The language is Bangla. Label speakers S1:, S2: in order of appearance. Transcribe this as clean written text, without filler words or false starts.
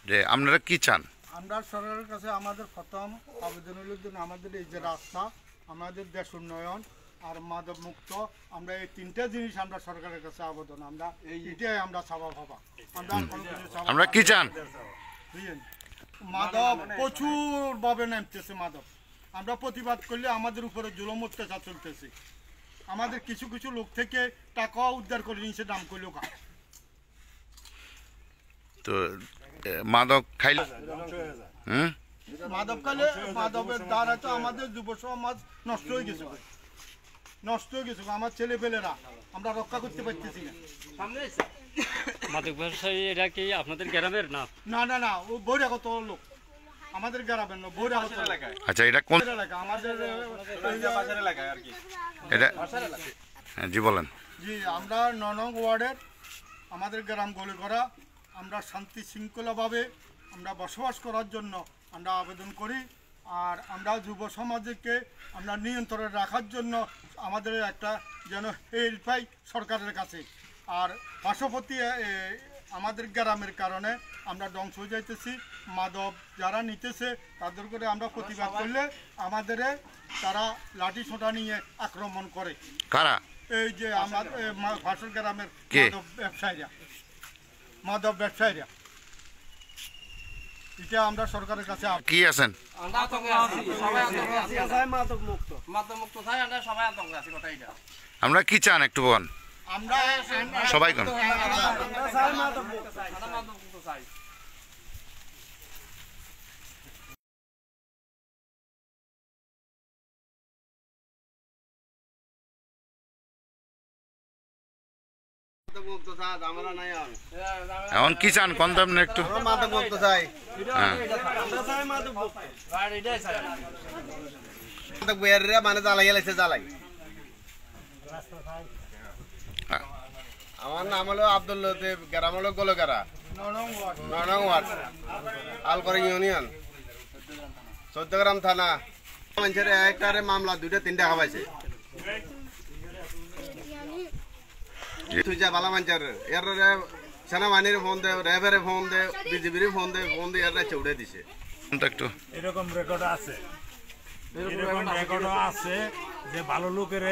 S1: যে আপনারা কি চান?
S2: আমরা সরকারের কাছে আমাদের প্রথম আবেদন হল আমাদের এই যে রাস্তা, আমাদের দেশ উন্নয়ন আর মাদক মুক্ত, আমরা এই তিনটা জিনিস আমরা সরকারের কাছে আবেদন, আমরা এইটাই আমরা চাওয়া ভাবা।
S1: আমরা কি চান?
S2: মাদক প্রচুর ভাবে নামতেছে মাদক, আমরা প্রতিবাদ করলে আমাদের উপরে জুলুম অত্যাচার চলতেছে, আমাদের কিছু কিছু লোক থেকে টাকা উদ্ধার করে নিয়েছে দাম করলেও কা।
S1: তো মাদক খাইলে
S2: মাদক খাইলে মাদকের দ্বারা তো আমাদের যুব সমাজ নষ্ট হয়ে গেছে, আমার ছেলে পেলেরা আমরা রক্ষা করতে পারতেছি না।
S3: মাদক ব্যবসায়ী এটা কি আপনাদের গ্রামের? না
S2: না না না, ও বহিরাগত লোক, আমাদের গ্রামের না, বহিরাগত এলাকায়।
S1: আচ্ছা, এটা কোন
S2: এলাকা? আমাদের
S4: এলাকায় আর কি।
S1: এটা জি বলেন।
S2: জি, আমরা ৯ নং ওয়ার্ডের আমাদের গ্রাম গলিগড়া, আমরা শান্তি শৃঙ্খলাভাবে আমরা বসবাস করার জন্য আমরা আবেদন করি। আর আমরা যুব সমাজকে আমরা নিয়ন্ত্রণে রাখার জন্য আমাদের একটা যেন হেল্প পাই সরকারের কাছে। আর পার্শ্ববর্তী আমাদের গ্রামের কারণে আমরা ধ্বংস হয়ে যাইতেছি, মাদক যারা নিতেছে তাদের করে আমরা প্রতিবাদ করলে আমাদের তারা লাঠি ছোটা নিয়ে আক্রমণ করে।
S1: কারা?
S2: এই যে আমাদের ভাষণ গ্রামের মাদক ব্যবসায়ীরা, এটা আমরা সরকারের কাছে
S1: কি আছেন? আমরা কি চান একটু বলেন,
S2: আমরা
S1: সবাই কোন এখন কি চান কোন দাম একটু
S4: মানে জ্বালাই লাগছে জ্বালাই। আমার নাম হলো আব্দুল লতিফ, গ্রাম হলো গোলগারা, ৯ নং ওয়ার্ড, আলকরি ইউনিয়ন, ১৪ গ্রাম থানা। মানুষের একটারে মামলা ২টা ৩টা খাওয়াইছে, ভালো মানুষের এর সেনাবাহিনীর ফোন দে, র্যাবের ফোন দে, বিজিবির ফোন দে, এর চৌড়ে দিছে।
S5: এরকম রেকর্ড আছে যে ভালো লোকের